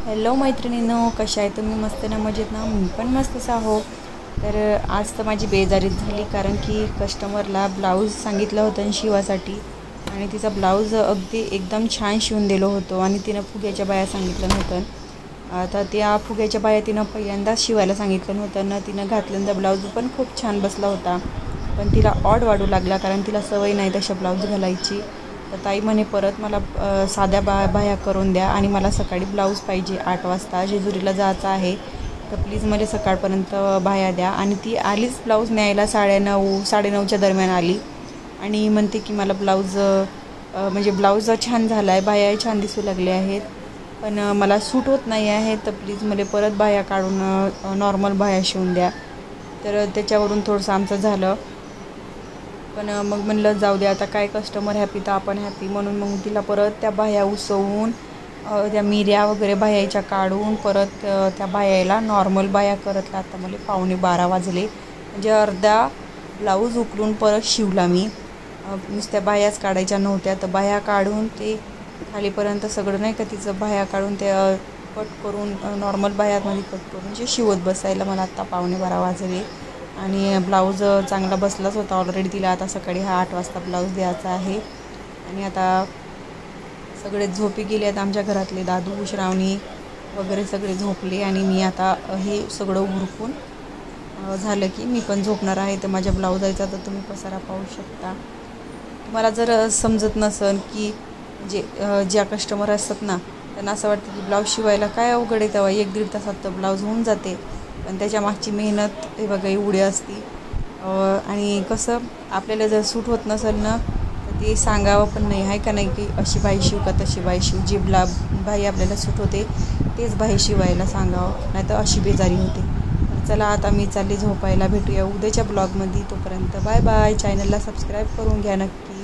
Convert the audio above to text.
Hello मैत्रिणींनो, कशा आहे तुम्ही? मस्त ना, मजेत ना? मी पण मस्तच आहो. तर आज तर माझी बेजारीच झाली, कारण की कस्टमरला ब्लाऊज सांगितलं होतं शिवासाठी आणि तिचा ब्लाऊज अगदी एकदम छान शिवून दिलं होतं आणि तिनं फुग्याच्या बाया सांगितलं नव्हतं. आता त्या फुग्याच्या बाया तिनं पहिल्यांदाच शिवायला सांगितलं नव्हतं ना. तिनं घातल्यानंतर ब्लाऊज पण खूप छान बसला होता, पण तिला ऑड वाढू लागला, कारण तिला सवय नाही तशा ब्लाऊज घालायची. तर ताई म्हणे परत मला साध्या बाह्या करून द्या आणि मला सकाळी ब्लाऊज पाहिजे 8 वाजता जेजुरीला जायचं आहे, तर प्लीज मला सकाळपर्यंत बाह्या द्या. आणि ती आलीच ब्लाऊज न्यायला 9:30 9:30च्या दरम्यान आली आणि म्हणते की मला ब्लाऊज म्हणजे ब्लाऊज छान झाला आहे, बाह्याही छान दिसू लागले आहेत, पण मला सूट होत नाही आहे, तर प्लीज मला परत बाह्या काढून नॉर्मल बाह्या शिवून द्या. तर त्याच्यावरून थोडंसं आमचं झालं, पण मग म्हणलं जाऊ दे, आता काय कस्टमर हॅपी तर आपण हॅपी, म्हणून मग तिला परत त्या बाह्या उसवून त्या मिऱ्या वगैरे बाह्याच्या काढून परत त्या बाह्याला नॉर्मल बाह्या करत. आता मला 11:15 वाजले, म्हणजे अर्धा ब्लाऊज उकलून परत शिवला मी. नुसत्या बाह्याच काढायच्या नव्हत्या, तर बाह्या काढून ते खालीपर्यंत सगळं नाही का तिचं बाह्या काढून ते कट करून नॉर्मल बाह्यामध्ये कट करून जे शिवत बसायला मला आत्ता 11:15 वाजले. आणि ब्लाऊज चांगला बसलाच होता ऑलरेडी. तिला आता सकाळी 8 वाजता ब्लाऊज द्यायचा आहे. आणि आता सगळे झोपी गेले आहेत आमच्या घरातले, दादू श्रावणी वगैरे सगळे झोपले आणि मी आता हे सगळं उरकून झालं की मी पण झोपणार आहे. तर माझ्या ब्लाऊजाचा तर तुम्ही पसारा पाहू शकता. तुम्हाला जर समजत नसेल की म्हणजे ज्या कस्टमर असतात ना, त्यांना असं वाटतं की ब्लाऊज शिवायला काय अवघड आहे, तेव्हा 1-1.5 तासात तर ब्लाऊज होऊन जाते, पण त्याच्या मागची मेहनत हे बघा एवढी असती. आणि कसं आपल्याला जर सूट होत नसेल ना, तर ते सांगावं पण नाही, आहे का नाही, की अशी बाई शिव का तशी बाई शिव, जी बाई आपल्याला सूट होते तेच बाई शिवायला सांगावं, नाही तर अशी बेजारी होते. चला आता मी चालली झोपायला. भेटूया उद्याच्या ब्लॉगमध्ये. तोपर्यंत बाय बाय. चॅनलला सबस्क्राईब करून घ्या नक्की.